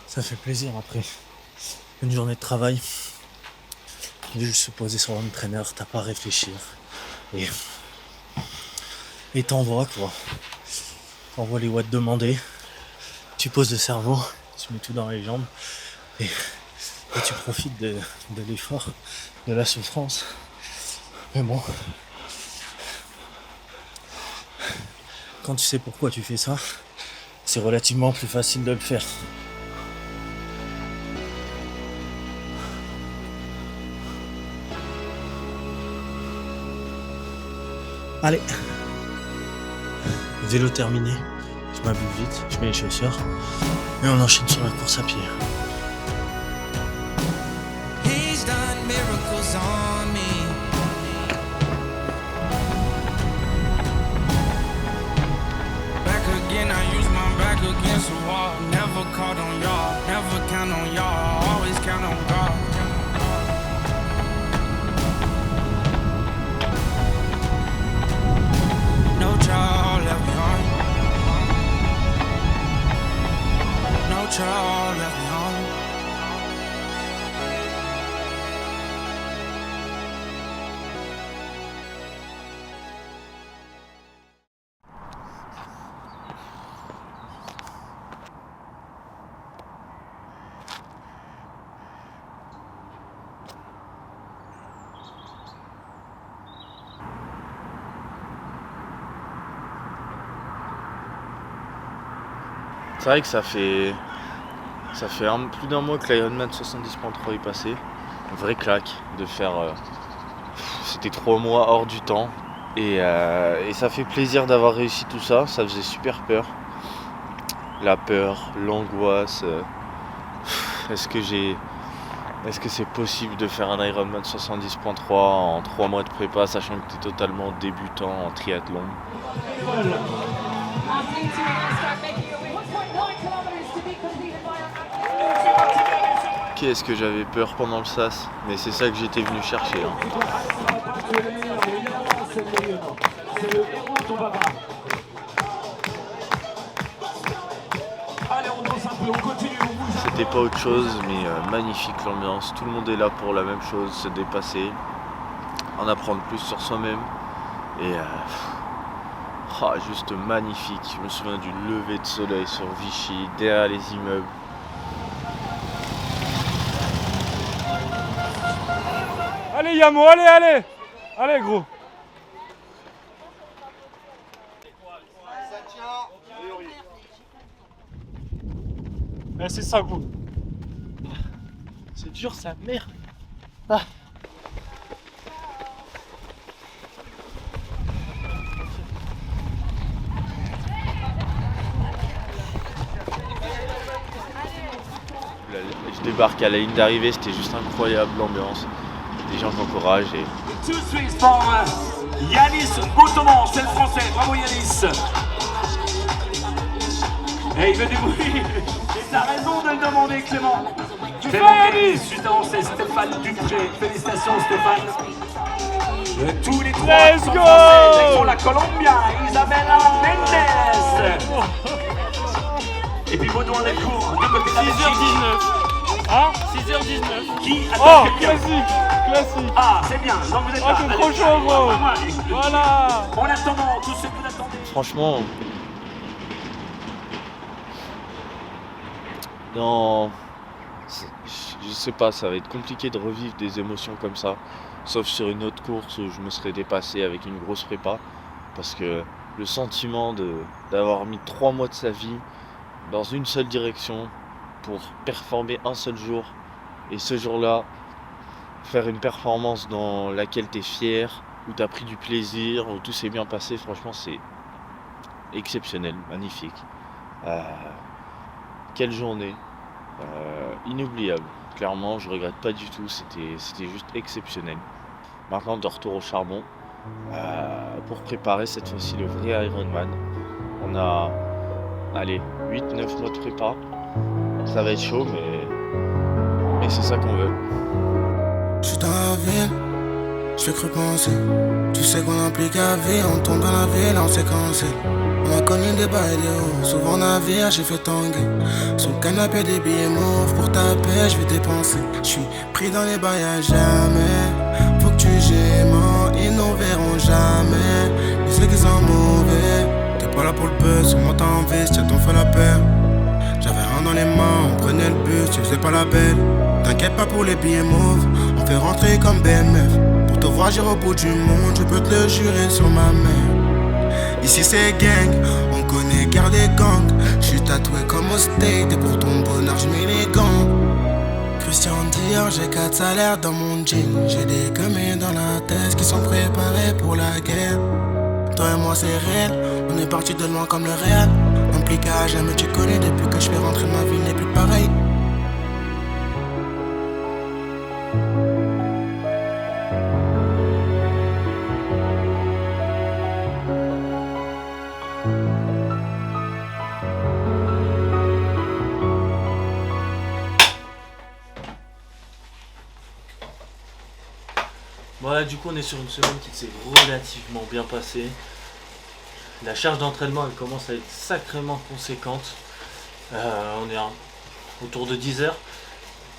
Ça fait plaisir après une journée de travail. De juste se poser sur l'entraîneur, t'as pas à réfléchir. Et t'envoies quoi. T'envoies les watts demandés. Tu poses le cerveau, tu mets tout dans les jambes. Et tu profites de l'effort, de la souffrance. Mais bon. Quand tu sais pourquoi tu fais ça, c'est relativement plus facile de le faire. Allez, vélo terminé, je m'habille vite, je mets les chaussures et on enchaîne sur la course à pied. He's done miracles on me. Back again, I use my back against the wall. Never called on y'all, never count on y'all, always count on God. No child left behind. No child left behind. C'est vrai que ça fait plus d'un mois que l'Ironman 70.3 est passé. Une vraie claque de faire. C'était 3 mois hors du temps. Et ça fait plaisir d'avoir réussi tout ça. Ça faisait super peur. La peur, l'angoisse. Est-ce que c'est possible de faire un Ironman 70.3 en 3 mois de prépa, sachant que tu es totalement débutant en triathlon? Est-ce que j'avais peur pendant le SAS, mais c'est ça que j'étais venu chercher. C'était pas autre chose, mais magnifique l'ambiance. Tout le monde est là pour la même chose, se dépasser, en apprendre plus sur soi-même. Et juste magnifique. Je me souviens du lever de soleil sur Vichy, derrière les immeubles. Allez Yamo, allez Allez gros. C'est ça gros. C'est dur sa mère. Ah. Je débarque à la ligne d'arrivée, c'était juste incroyable l'ambiance. Des gens qui encouragent et... Tout de suite pour Yanis Bottoman, c'est le français, bravo Yanis. Et il veut du bruit, et t'as raison de le demander Clément. Suite avancée, Stéphane Dupré, félicitations Stéphane. Tous les trois Let's sont go. français, direction la Colombia, Isabella Mendes. Et puis Baudouin Delcourt, du côté de la Belgique. 6h19. Hein 6h19. Qui Oh, attend quelqu'un. classique. Ah, c'est bien, donc vous êtes là. t'es trop chaud gros. Voilà. En attendant, tout ce que vous attendez. Franchement... Non... Je sais pas, ça va être compliqué de revivre des émotions comme ça. Sauf sur une autre course où je me serais dépassé avec une grosse prépa. Parce que le sentiment d'avoir mis 3 mois de sa vie dans une seule direction pour performer un seul jour, et ce jour-là faire une performance dans laquelle tu es fier, où tu as pris du plaisir, où tout s'est bien passé, franchement c'est exceptionnel, magnifique. Quelle journée, inoubliable, clairement je regrette pas du tout, c'était juste exceptionnel. Maintenant de retour au charbon pour préparer cette fois-ci le vrai Ironman. On a 8-9 mois de prépa. Ça va être chaud, mais c'est ça qu'on veut. Je suis dans la ville, je fais cru penser. Tu sais qu'on implique à vie, on tombe dans la ville, on s'est cancé. On a connu des bas et des hauts, souvent navire, j'ai fait tanguer. Sous Canapé des billets mauves, pour ta paix je vais dépenser. J'suis pris dans les bails à jamais. Faut que tu gémens, ils nous verront jamais. Ils savent qu'ils sont mauvais. T'es pas là pour le buzz, on monte en veste, y'a ton fait la paire. J'avais un dans les mains, on prenait le bus, tu faisais pas la belle. T'inquiète pas pour les billets mauves, on fait rentrer comme BMF. Pour te voir j'irai au bout du monde, je peux te le jurer sur ma mère. Ici c'est gang, on connaît guerre des gangs. J'suis tatoué comme au state et pour ton bonheur j'mets les gants. Christian Dior, j'ai 4 salaires dans mon jean. J'ai des gamins dans la tête qui sont préparés pour la guerre. Toi et moi c'est réel, on est parti de loin comme le réel. Impliqué à jamais tu connais, depuis que je fais rentrer ma vie n'est plus pareil. Voilà, du coup on est sur une semaine qui s'est relativement bien passée. La charge d'entraînement elle commence à être sacrément conséquente. On est autour de 10 heures.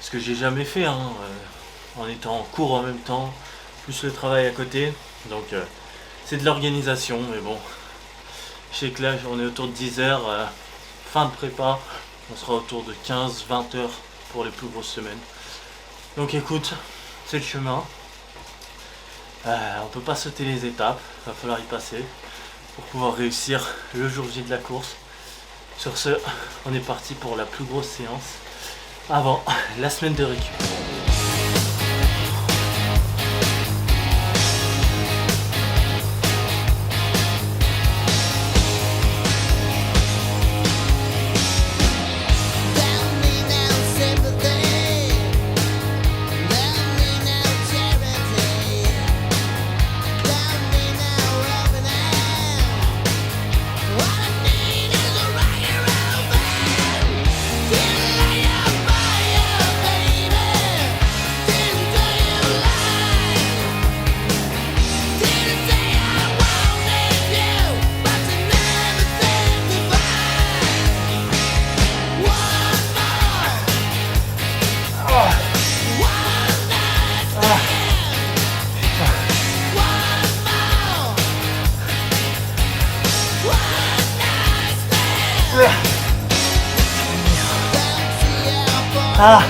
Ce que j'ai jamais fait en étant en cours en même temps, plus le travail à côté. Donc c'est de l'organisation, mais bon. Je sais que là on est autour de 10 heures. Fin de prépa, on sera autour de 15-20 heures pour les plus grosses semaines. Donc écoute, c'est le chemin. On peut pas sauter les étapes, va falloir y passer pour pouvoir réussir le jour J de la course. Sur ce, on est parti pour la plus grosse séance avant la semaine de récup. Ah